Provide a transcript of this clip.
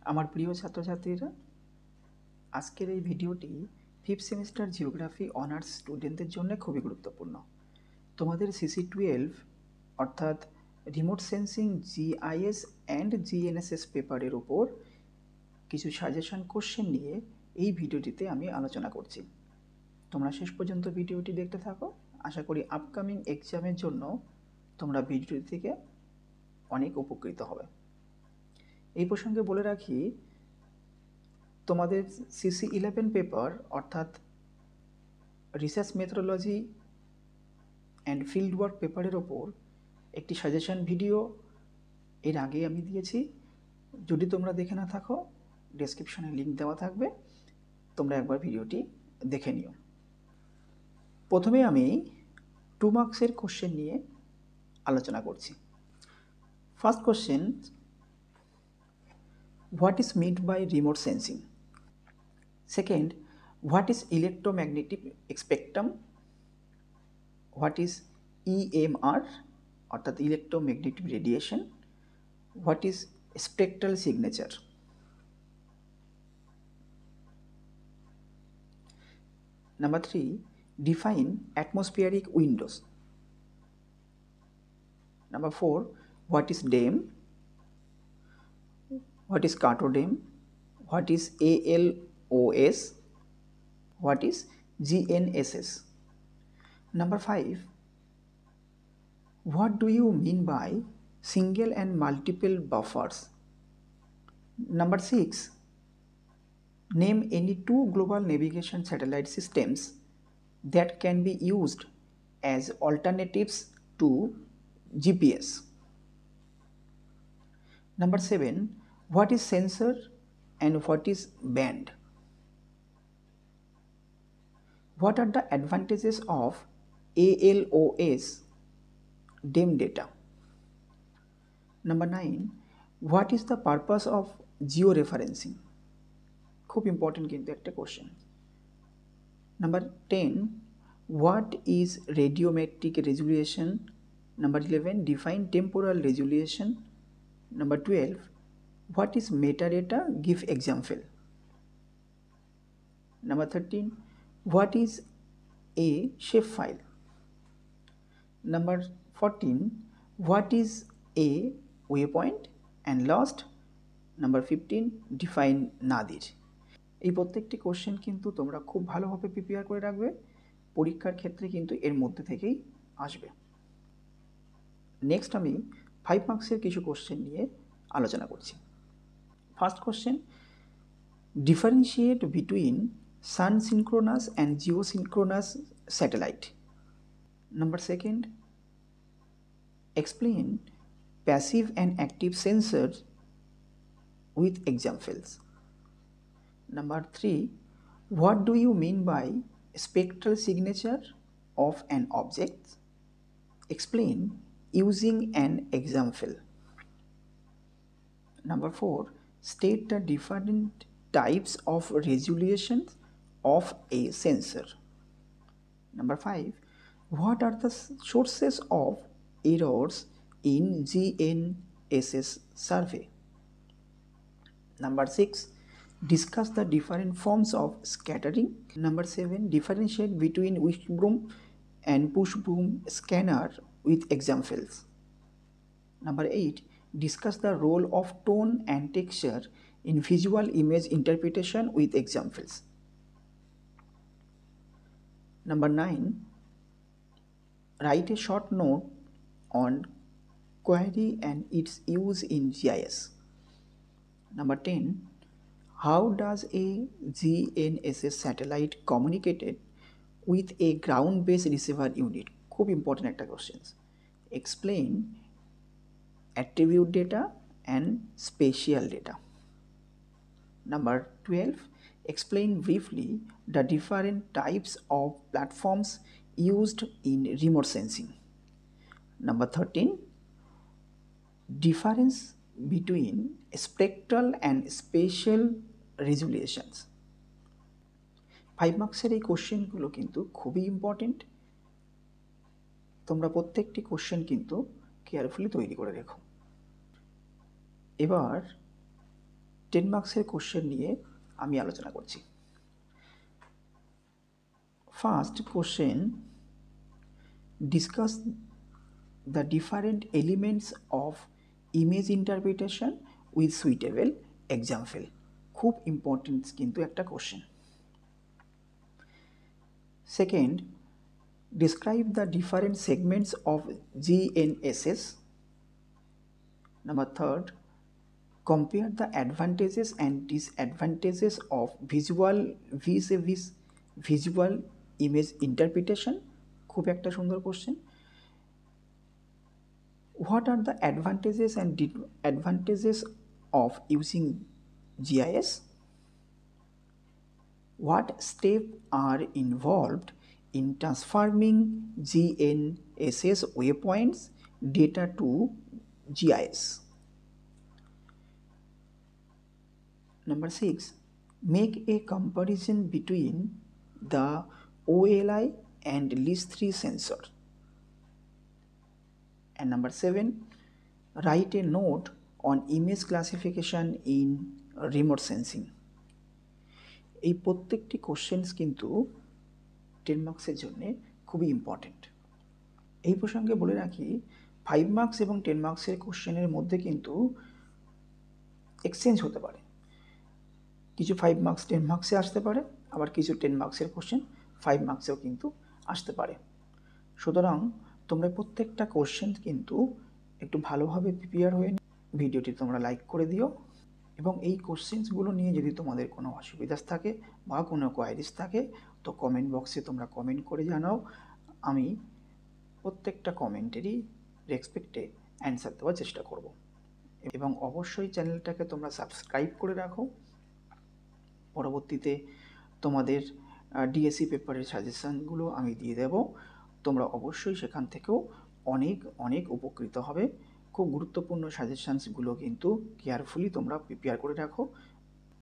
আমার প্রিয় ছাত্রছাত্রীরা, আজকের এই ভিডিওটি ফিফথ সেমিস্টার জিওগ্রাফি অনার্স স্টুডেন্টদের জন্য খুবই গুরুত্বপূর্ণ। তোমাদের CC12 অর্থাৎ remote sensing GIS and GNSS পেপারের ওপর কিছু সাজেশন কোশ্চেন নিয়ে এই ভিডিওটিতে আমি আলোচনা করছি। তোমরা শেষ পর্যন্ত ভিডিওটি দেখতে থাকো। আশা করি আপকামিং এক্সামের জন্য তোমরা ভিডিওটি থেকে অনেক উপকৃত হবে। এই প্রসঙ্গে বলে রাখি, তোমাদের CC11 পেপার অর্থাৎ research methodology and field work পেপারের ওপর একটি সাজেশন ভিডিও এর আগে আমি দিয়েছি। যদি তোমরা দেখে না থাকো, ডেসক্রিপশনে লিঙ্ক দেওয়া থাকবে, তোমরা একবার ভিডিওটি দেখে নিও। প্রথমে আমি 2 মার্কসের কোশ্চেন নিয়ে আলোচনা করছি। First question, what is meant by remote sensing? Second, what is electromagnetic spectrum? What is EMR অর্থাৎ electromagnetic radiation? What is spectral signature? Number 3, define atmospheric windows. Number 4, what is DEM? What is CARTODEM? What is ALOS? What is GNSS? Number 5, what do you mean by single and multiple buffers? Number 6, name any 2 global navigation satellite systems that can be used as alternatives to GPS. Number 7, what is sensor and what is band? What are the advantages of ALOS DEM data? Number 9, what is the purpose of georeferencing? খুব important কিন্তু একটা question. Number 10, what is radiometric resolution? Number 11, define temporal resolution. Number 12, what is metadata? Give example. Number 13, what is a shapefile? Number 14, what is a waypoint? And last, number 15, define nadir. এই প্রত্যেকটি question কিন্তু তোমরা খুব ভালোভাবে prepare করে রাখবে, পরীক্ষার ক্ষেত্রে কিন্তু এর মধ্যে থেকেই আসবে। নেক্সট আমি 5 মার্কসের কিছু কোশ্চেন নিয়ে আলোচনা করছি। First question, differentiate between sun synchronous and geosynchronous satellite. Number second, explain passive and active sensors with examples. Number 3, what do you mean by spectral signature of an object? Explain using an example. Number 4, state the different types of resolutions of a sensor. Number 5, what are the sources of errors in GNSS survey? Number 6, discuss the different forms of scattering. Number 7, differentiate between wishbone and pushbone scanner with examples. Number 8, discuss the role of tone and texture in visual image interpretation with examples. Number 9, write a short note on query and its use in GIS. Number 10, how does a GNSS satellite communicated with a ground-based receiver unit? খুব important একটা question. Explain attribute data and spatial data. Number 12, explain briefly the different types of platforms used in remote sensing. Number 13, difference between spectral and spatial resolutions. 5 মার্কসের এই কোশ্চেনগুলো কিন্তু খুবই important. তোমরা প্রত্যেকটি question কিন্তু কেয়ারফুলি তৈরি করে রেখো। এবার 10 মার্কসের কোশ্চেন নিয়ে আমি আলোচনা করছি। First question, discuss the different elements of image interpretation with suitable example। খুব ইম্পর্টেন্ট কিন্তু একটা question. Second, describe the different segments of GNSS। Number third, compare the advantages and disadvantages of visual vis-a-vis visual image interpretation। খুব একটা সুন্দর question. What are the advantages and disadvantages of using GIS? What steps are involved in transforming GNSS waypoints data to GIS? Number 6, make a comparison between the OLI and LIS3 sensor। And number 7, write a note on image classification in remote sensing। এই প্রত্যেকটি questions কিন্তু 10 মার্কসের জন্য খুবই important. এই প্রসঙ্গে বলে রাখি 5 মার্কস এবং 10 মার্কসের কোশ্চেনের মধ্যে কিন্তু এক্সচেঞ্জ হতে পারে। কিছু 5 মার্কস 10 মার্কসে আসতে পারে, আবার কিছু 10 মার্কসের কোশ্চেন 5 মার্কসেও কিন্তু আসতে পারে। সুতরাং তোমরা প্রত্যেকটা কোশ্চেন কিন্তু একটু ভালোভাবে প্রিপেয়ার হয়ে ভিডিওটি তোমরা লাইক করে দিও, এবং এই কোশ্চেন্সগুলো নিয়ে যদি তোমাদের কোনো অসুবিধা থাকে বা কোনো কোয়ারিজ থাকে তো কমেন্ট বক্সে তোমরা কমেন্ট করে জানাও। আমি প্রত্যেকটা কমেন্টেরই রেসপেক্টে অ্যান্সার দেওয়ার চেষ্টা করব। এবং অবশ্যই চ্যানেলটাকে তোমরা সাবস্ক্রাইব করে রাখো। পরবর্তীতে তোমাদের ডিএসসি পেপারের সাজেশানগুলো আমি দিয়ে দেব, তোমরা অবশ্যই সেখান থেকেও অনেক উপকৃত হবে। খুব গুরুত্বপূর্ণ সাজেশানসগুলো কিন্তু কেয়ারফুলি তোমরা প্রিপেয়ার করে রাখো।